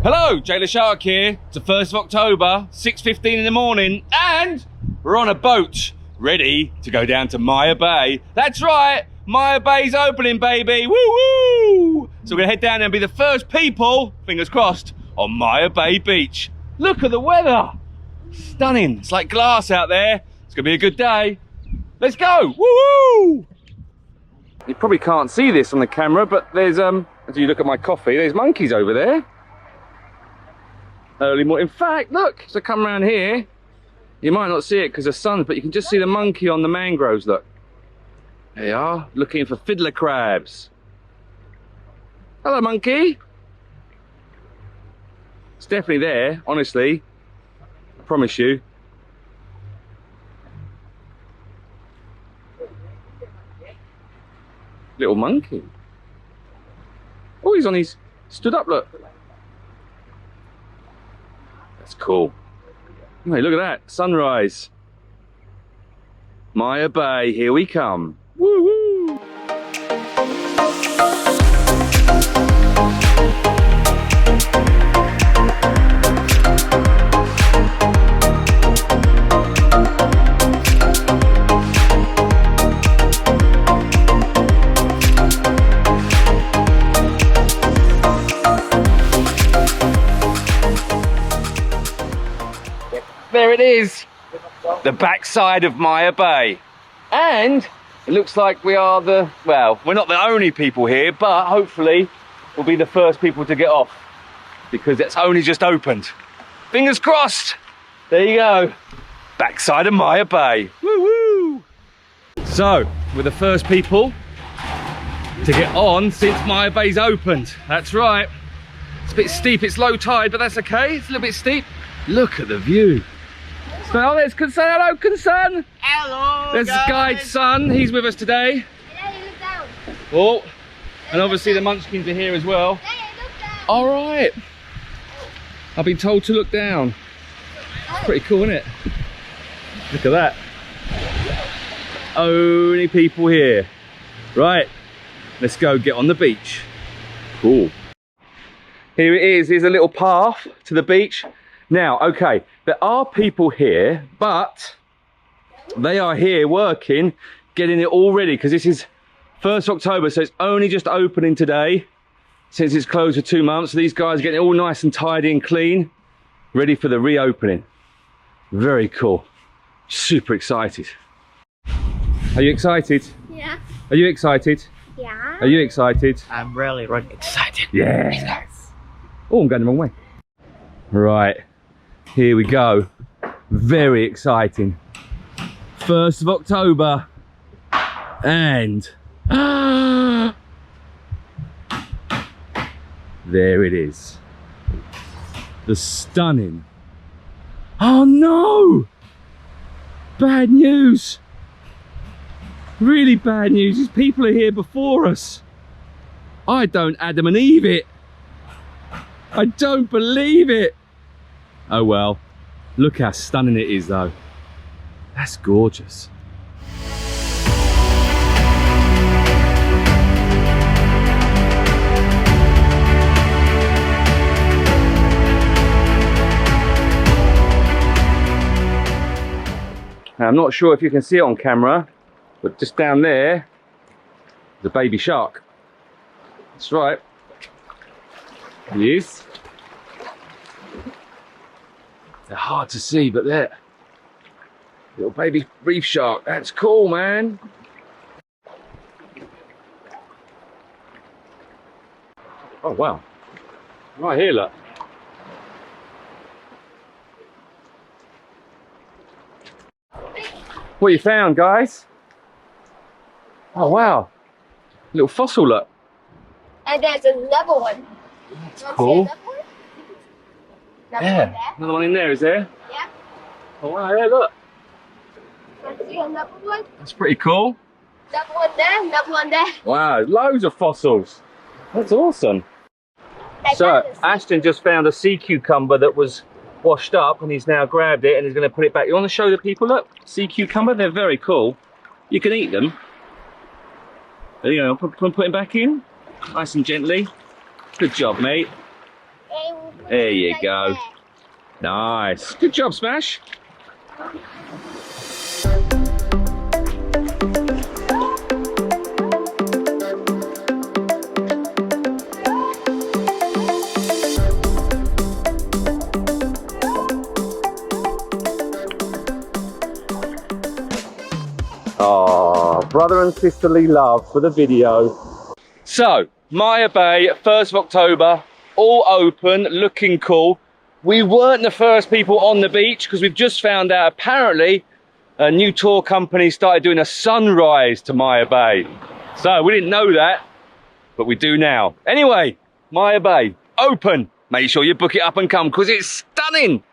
Hello, Leshark here. It's the 1st of October, 6:15 in the morning, and we're on a boat, ready to go down to Maya Bay. That's right, Maya Bay's opening, baby. Woo woo! So we're gonna head down there and be the first people, fingers crossed, on Maya Bay Beach. Look at the weather. Stunning. It's like glass out there. It's gonna be a good day. Let's go. Woo woo! You probably can't see this on the camera, but there's as you look at my coffee, there's monkeys over there. Early morning. In fact, look, so come around here, you might not see it because of the sun, but you can just see the monkey on the mangroves. Look, there you are, looking for fiddler crabs. Hello, monkey. It's definitely there, honestly, I promise you. Little monkey. Oh, he's on his, stood up, look. That's cool. Hey, look at that, sunrise. Maya Bay, here we come. Woo woo! There it is, the backside of Maya Bay. And it looks like we are well, we're not the only people here, but hopefully we'll be the first people to get off because it's only just opened. Fingers crossed. There you go, backside of Maya Bay. Woo woo! So, we're the first people to get on since Maya Bay's opened. That's right. It's a bit steep, it's low tide, but that's okay. It's a little bit steep. Look at the view. So, oh, there's Kunsan. Hello, Kunsan. Hello. There's Guide's son. He's with us today. Oh, and obviously the Munchkins are here as well. All right. I've been told to look down. It's pretty cool, isn't it? Look at that. Only people here. Right. Let's go get on the beach. Cool. Here it is. Here's a little path to the beach. Now, okay, there are people here, but they are here working, getting it all ready, because this is 1st of October, so it's only just opening today, since it's closed for 2 months. So these guys are getting it all nice and tidy and clean, ready for the reopening. Very cool. Super excited. Are you excited? Yeah. Are you excited? Yeah. Are you excited? I'm really excited. Yeah. Oh, I'm going the wrong way. Right. Here we go. Very exciting. 1st of October. And there it is. The stunning. Oh no! Bad news. Really bad news. These people are here before us. I don't Adam and Eve it. I don't believe it. Oh well, look how stunning it is though. That's gorgeous. Now, I'm not sure if you can see it on camera, but just down there, there's a baby shark. That's right. He is. They're hard to see, but they're little baby reef shark. That's cool, man. Oh wow! Right here, look. What you found, guys? Oh wow! Little fossil, look. And there's another one. That's cool. Another Yeah, one there? another one in there, is there? Yeah. Oh wow, yeah, look. Want to see another one? That's pretty cool. Another one there, another one there. Wow, loads of fossils. That's awesome. Like So, that is- Ashton just found a sea cucumber that was washed up and he's now grabbed it and he's going to put it back. You want to show the people, look, sea cucumber, they're very cool. You can eat them. There you go, put him back in, nice and gently. Good job, mate. And There you Right go. there. Nice. Good job, Smash. Oh, brother and sisterly love for the video. So, Maya Bay, 1st of October, all open, looking cool. We weren't the first people on the beach because we've just found out apparently a new tour company started doing a sunrise to Maya Bay. So we didn't know that, but we do now. Anyway, Maya Bay, open. Make sure you book it up and come because it's stunning.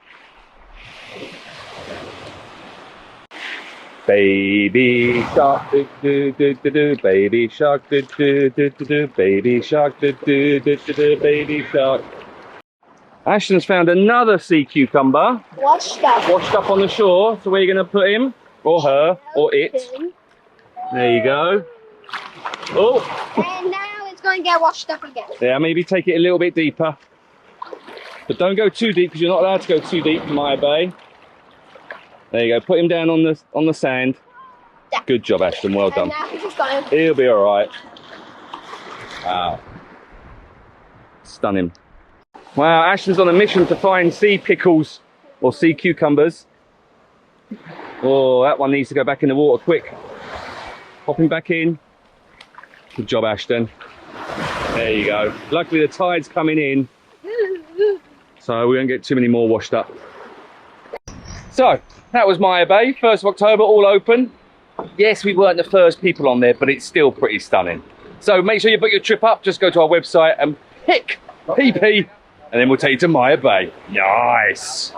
Baby shark, do do do do do. Baby shark, do do do do do. Baby shark, do do do do do. Baby shark. Ashton's found another sea cucumber Washed up. washed up on the shore. So where are you going to put him? Or her? Or it? There you go. Oh, And now it's going to get washed up again. yeah, maybe take it a little bit deeper. But don't go too deep because you're not allowed to go too deep in Maya Bay. There you go. Put him down on the sand. Yeah. Good job, Ashton. Well And done. now he's going. He'll be all right. Wow. Stunning. Wow, Ashton's on a mission to find sea pickles or sea cucumbers. Oh, that one needs to go back in the water quick. Pop him back in. Good job, Ashton. There you go. Luckily the tide's coming in, so we won't get too many more washed up. So, that was Maya Bay, 1st of October, all open. Yes, we weren't the first people on there, but it's still pretty stunning. So make sure you book your trip up. Just go to our website and pick Phi Phi, and then we'll take you to Maya Bay. Nice.